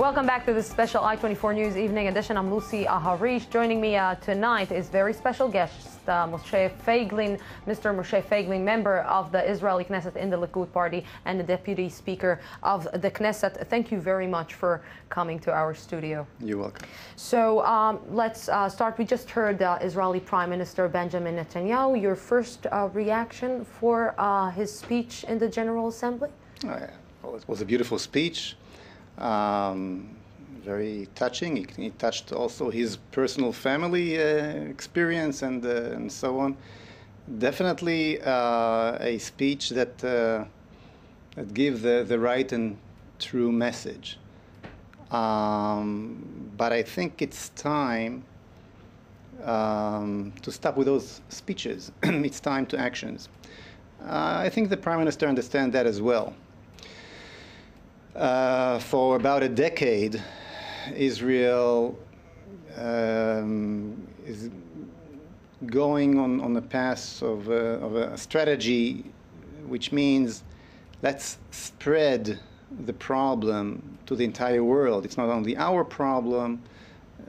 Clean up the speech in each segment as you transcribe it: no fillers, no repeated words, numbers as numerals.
Welcome back to this special I-24 News Evening Edition. I'm Lucy Aharish. Joining me tonight is very special guest, Moshe Feiglin, Mr. Moshe Feiglin, member of the Israeli Knesset in the Likud party and the Deputy Speaker of the Knesset. Thank you very much for coming to our studio. You're welcome. So let's start. We just heard Israeli Prime Minister Benjamin Netanyahu. Your first reaction for his speech in the General Assembly? Oh, yeah. Well, it was a beautiful speech. Very touching. He touched also his personal family experience and so on. Definitely a speech that gives the right and true message. But I think it's time to stop with those speeches. It's time to actions. I think the Prime Minister understands that as well. For about a decade, Israel is going on the path of a strategy which means let's spread the problem to the entire world. It's not only our problem,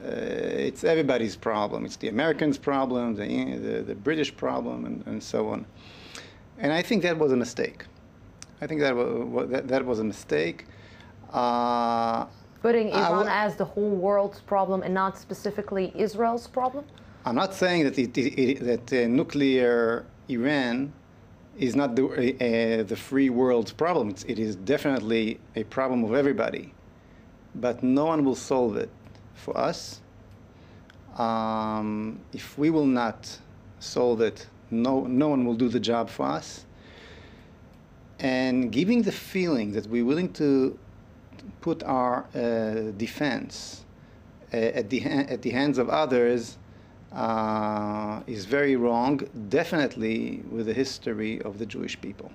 it's everybody's problem. It's the Americans' problem, the British problem, and so on. And I think that was a mistake. I think that was a mistake. Putting Iran as the whole world's problem and not specifically Israel's problem? I'm not saying that nuclear Iran is not the free world's problem. It is definitely a problem of everybody. But no one will solve it for us. If we will not solve it, no one will do the job for us. And giving the feeling that we're willing to put our defense at the hands of others is very wrong, definitely with the history of the Jewish people.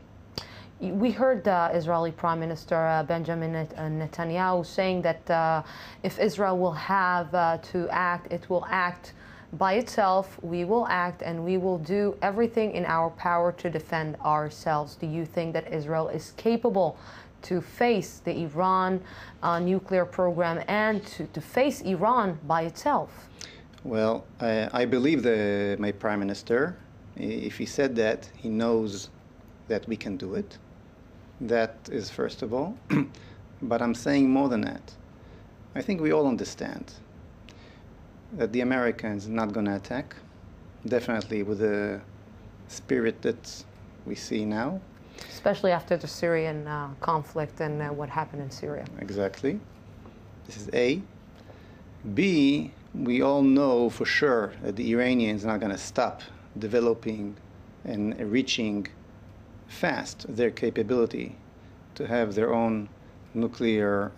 We heard Israeli Prime Minister Benjamin Netanyahu saying that if Israel will have to act, it will act by itself. We will act and we will do everything in our power to defend ourselves. Do you think that Israel is capable to face the Iran nuclear program and to face Iran by itself? Well, I believe my Prime Minister. If he said that, he knows that we can do it. That is first of all. But I'm saying more than that. I think we all understand that the Americans are not going to attack, definitely with the spirit that we see now. Especially after the Syrian conflict and what happened in Syria. Exactly. This is A. B, we all know for sure that the Iranians are not going to stop developing and reaching fast their capability to have their own nuclear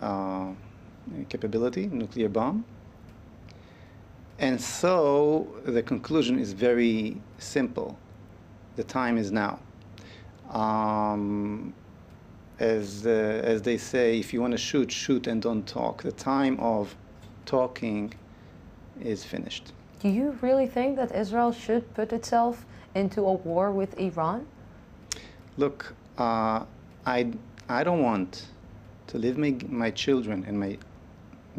capability, nuclear bomb. And so the conclusion is very simple. The time is now. As they say, if you want to shoot, shoot and don't talk. The time of talking is finished. Do you really think that Israel should put itself into a war with Iran? Look, I don't want to leave my children and my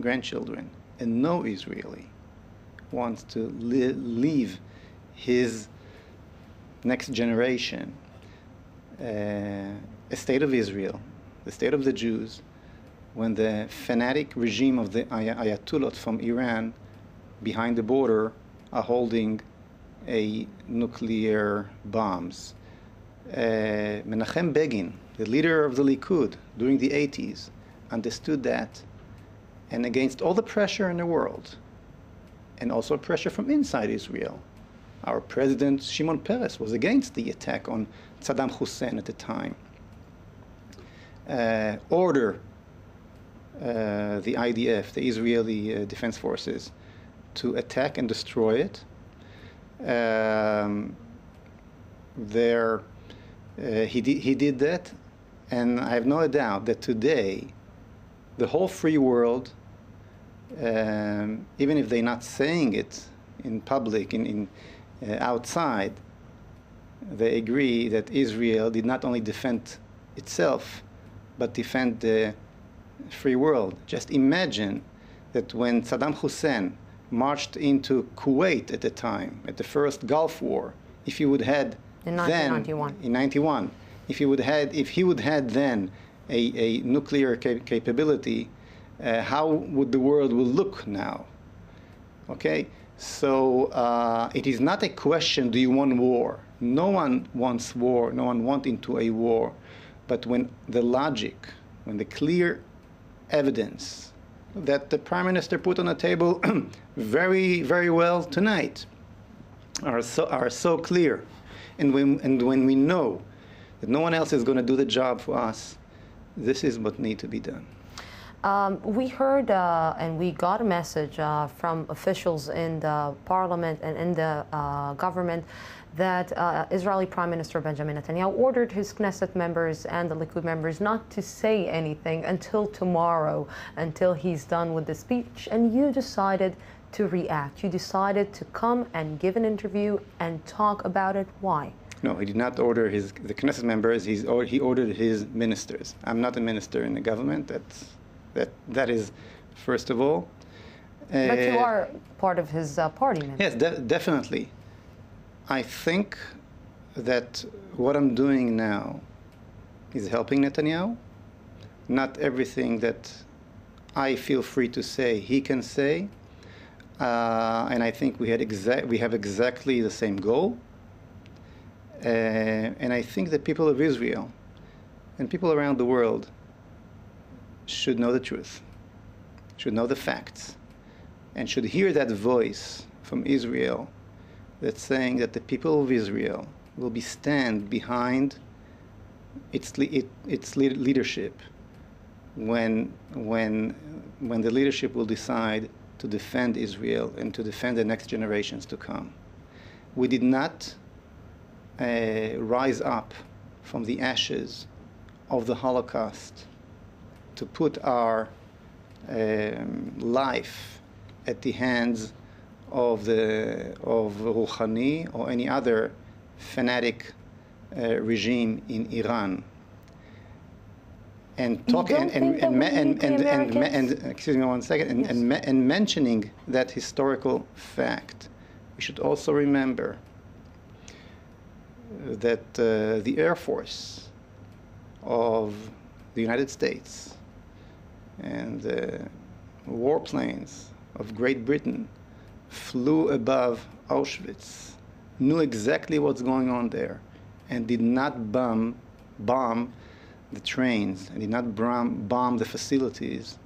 grandchildren, and no Israeli wants to leave his next generation a state of Israel, the state of the Jews, when the fanatic regime of the Ayatollahs from Iran behind the border are holding nuclear bombs. Menachem Begin, the leader of the Likud during the 80s, understood that, and against all the pressure in the world, and also pressure from inside Israel, our president Shimon Peres was against the attack on Saddam Hussein at the time. Order the IDF, the Israeli Defense Forces, to attack and destroy it. He did that, and I have no doubt that today the whole free world, even if they're not saying it in public, outside, they agree that Israel did not only defend itself, but defend the free world. Just imagine that when Saddam Hussein marched into Kuwait at the time, at the first Gulf War, if he would had in then 1991. in 91, if he would had then a nuclear capability, how would the world will look now? Okay, so it is not a question: do you want war? No one wants war. No one wants into a war. But when the logic, when the clear evidence that the Prime Minister put on the table very, very well tonight are so clear, and when we know that no one else is going to do the job for us, this is what needs to be done. We heard and we got a message from officials in the parliament and in the government that Israeli Prime Minister Benjamin Netanyahu ordered his Knesset members and the Likud members not to say anything until tomorrow, until he's done with the speech, and you decided to react. You decided to come and give an interview and talk about it. Why? No, he did not order the Knesset members. He ordered his ministers. I'm not a minister in the government. That is, first of all. But you are part of his party, maybe. Yes, definitely. I think that what I'm doing now is helping Netanyahu. Not everything that I feel free to say, he can say. And I think we have exactly the same goal. And I think the people of Israel and people around the world should know the truth, should know the facts, and should hear that voice from Israel that's saying that the people of Israel will stand behind its leadership when the leadership will decide to defend Israel and to defend the next generations to come. We did not rise up from the ashes of the Holocaust to put our life at the hands of Rouhani or any other fanatic regime in Iran. And excuse me one second. And mentioning that historical fact, we should also remember that the Air Force of the United States and the warplanes of Great Britain flew above Auschwitz, knew exactly what's going on there, and did not bomb the trains, and did not bomb the facilities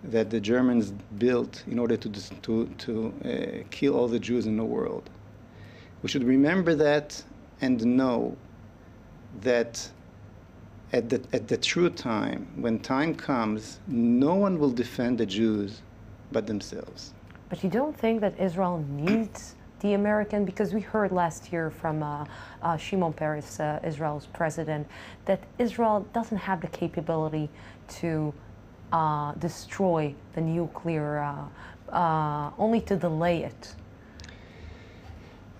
that the Germans built in order to kill all the Jews in the world. We should remember that and know that at the true time, when time comes, no one will defend the Jews but themselves. But you don't think that Israel needs the American, because we heard last year from Shimon Peres, Israel's president, that Israel doesn't have the capability to destroy the nuclear, only to delay it.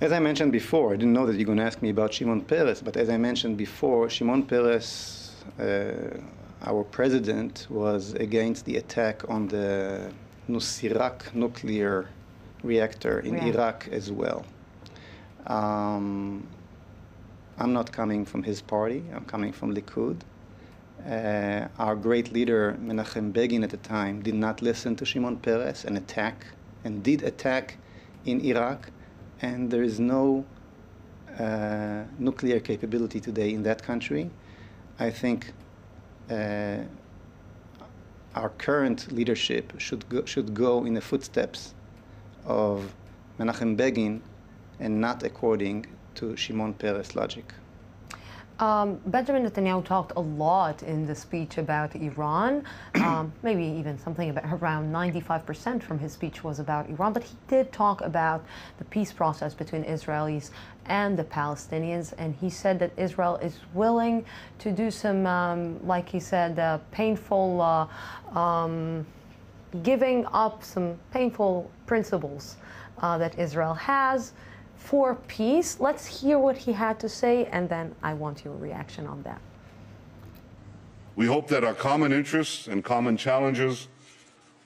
As I mentioned before, I didn't know that you're going to ask me about Shimon Peres, but as I mentioned before, Shimon Peres, our president, was against the attack on the Nusirak nuclear reactor in Iraq as well. I'm not coming from his party. I'm coming from Likud. Our great leader, Menachem Begin, at the time, did not listen to Shimon Peres and did attack in Iraq. And there is no nuclear capability today in that country. I think our current leadership should go in the footsteps of Menachem Begin and not according to Shimon Peres' logic. Benjamin Netanyahu talked a lot in the speech about Iran. Maybe even something about around 95% from his speech was about Iran. But he did talk about the peace process between Israelis and the Palestinians. And he said that Israel is willing to do some, like he said, painful, giving up some painful principles that Israel has for peace. Let's hear what he had to say, and then I want your reaction on that. We hope that our common interests and common challenges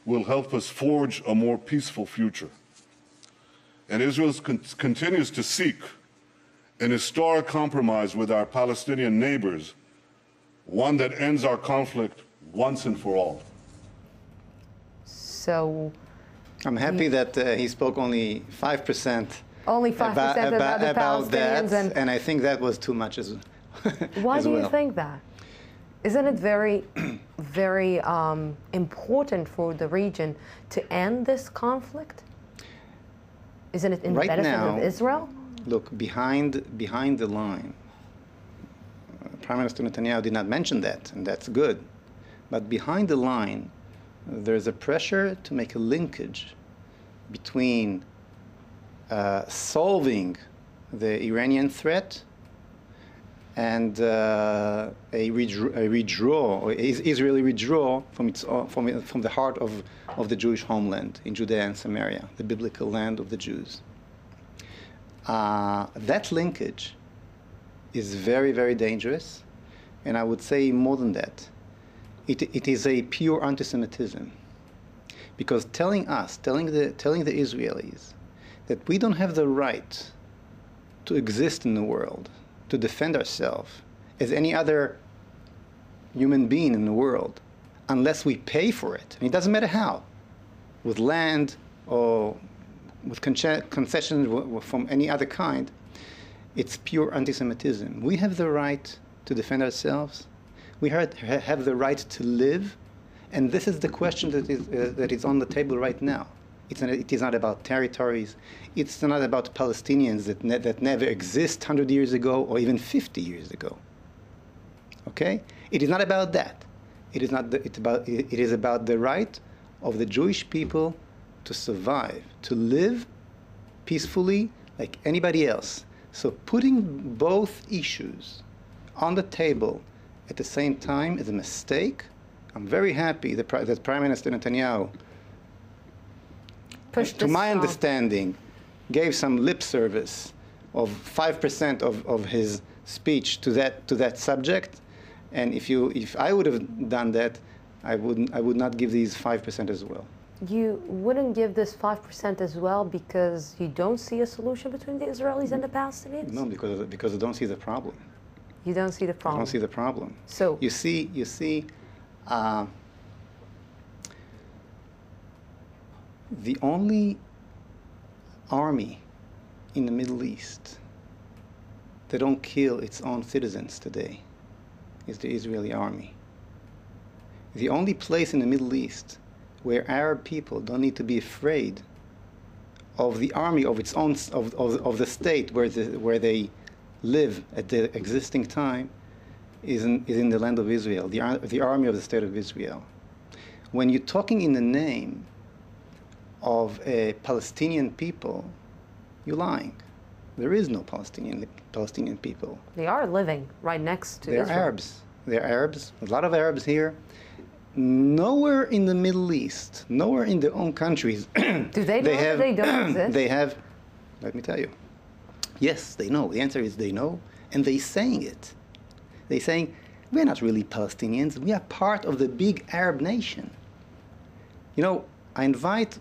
will help us forge a more peaceful future. And Israel continues to seek an historic compromise with our Palestinian neighbors, one that ends our conflict once and for all. So I'm happy that he spoke only 5%. Only 5% about the Palestinians, that, and I think that was too much as why as do well. you think that? Isn't it very, very important for the region to end this conflict? Isn't it in the benefit of Israel? Look, behind the line, Prime Minister Netanyahu did not mention that, and that's good. But behind the line, there's a pressure to make a linkage between solving the Iranian threat and a withdrawal, or Israeli withdrawal from the heart of the Jewish homeland in Judea and Samaria, the biblical land of the Jews. That linkage is very, very dangerous, and I would say more than that. It is a pure anti-Semitism, because telling the Israelis that we don't have the right to exist in the world, to defend ourselves as any other human being in the world, unless we pay for it. And it doesn't matter how, with land or with concessions from any other kind. It's pure anti-Semitism. We have the right to defend ourselves. We have the right to live. And this is the question that is on the table right now. It is not about territories. It's not about Palestinians that never exist 100 years ago or even 50 years ago. Okay? It is not about that. It is about the right of the Jewish people to survive, to live peacefully like anybody else. So putting both issues on the table at the same time is a mistake. I'm very happy that Prime Minister Netanyahu, to my understanding, gave some lip service of 5% of his speech to that subject. And if I would have done that, I would not give these 5% as well. You wouldn't give this 5% as well because you don't see a solution between the Israelis and the Palestinians? No, because I don't see the problem. You don't see the problem? I don't see the problem. So you see, the only army in the Middle East that don't kill its own citizens today is the Israeli army. The only place in the Middle East where Arab people don't need to be afraid of the army of its own of the state where they live at the existing time is in the land of Israel, the army of the state of Israel. When you're talking in the name of a Palestinian people, you're lying. There is no Palestinian people. They are living right next to Israel. They're Arabs. They're Arabs. A lot of Arabs here. Nowhere in the Middle East, nowhere in their own countries. Do they know that they don't exist? They have, let me tell you. Yes, they know. The answer is they know, and they're saying it. They're saying, we're not really Palestinians. We are part of the big Arab nation. You know, I invite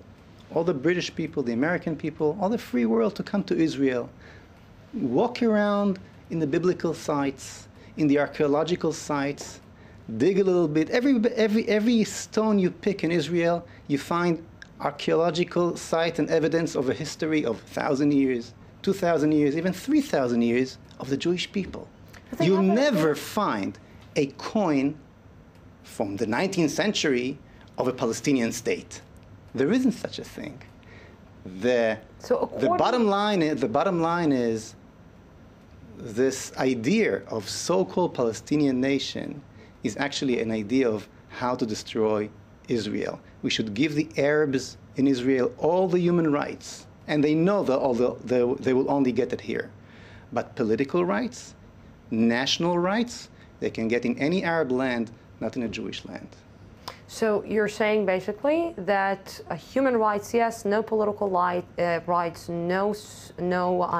all the British people, the American people, all the free world to come to Israel. Walk around in the biblical sites, in the archaeological sites, dig a little bit. Every stone you pick in Israel, you find archaeological site and evidence of a history of 1,000 years, 2,000 years, even 3,000 years of the Jewish people. You'll never find a coin from the 19th century of a Palestinian state. There isn't such a thing. The bottom line is this idea of so-called Palestinian nation is actually an idea of how to destroy Israel. We should give the Arabs in Israel all the human rights, and they know that they will only get it here. But political rights, national rights, they can get in any Arab land, not in a Jewish land. So you're saying basically that human rights, yes, no political rights, no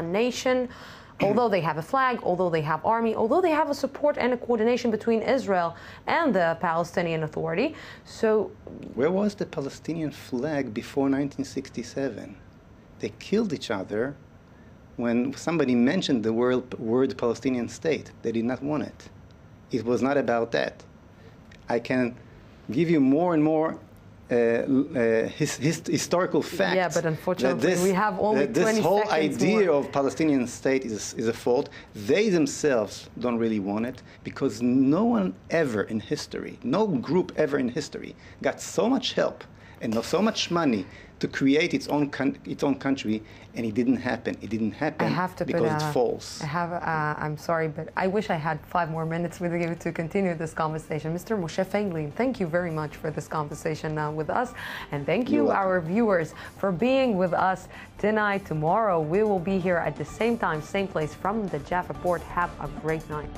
nation, although they have a flag, although they have army, although they have a support and a coordination between Israel and the Palestinian Authority. So, where was the Palestinian flag before 1967? They killed each other when somebody mentioned the word Palestinian state. They did not want it. It was not about that. I can give you more and more historical facts. Yeah, but unfortunately, we have only 20 this whole seconds idea more. of Palestinian state is a fault. They themselves don't really want it because no one ever in history, no group ever in history, got so much help and so much money to create its own country, and it didn't happen. It didn't happen because it's false. I'm sorry, but I wish I had 5 more minutes with you to continue this conversation. Mr. Moshe Feiglin, thank you very much for this conversation with us, and thank you, our viewers, for being with us tonight. Tomorrow, we will be here at the same time, same place from the Jaffa Port. Have a great night.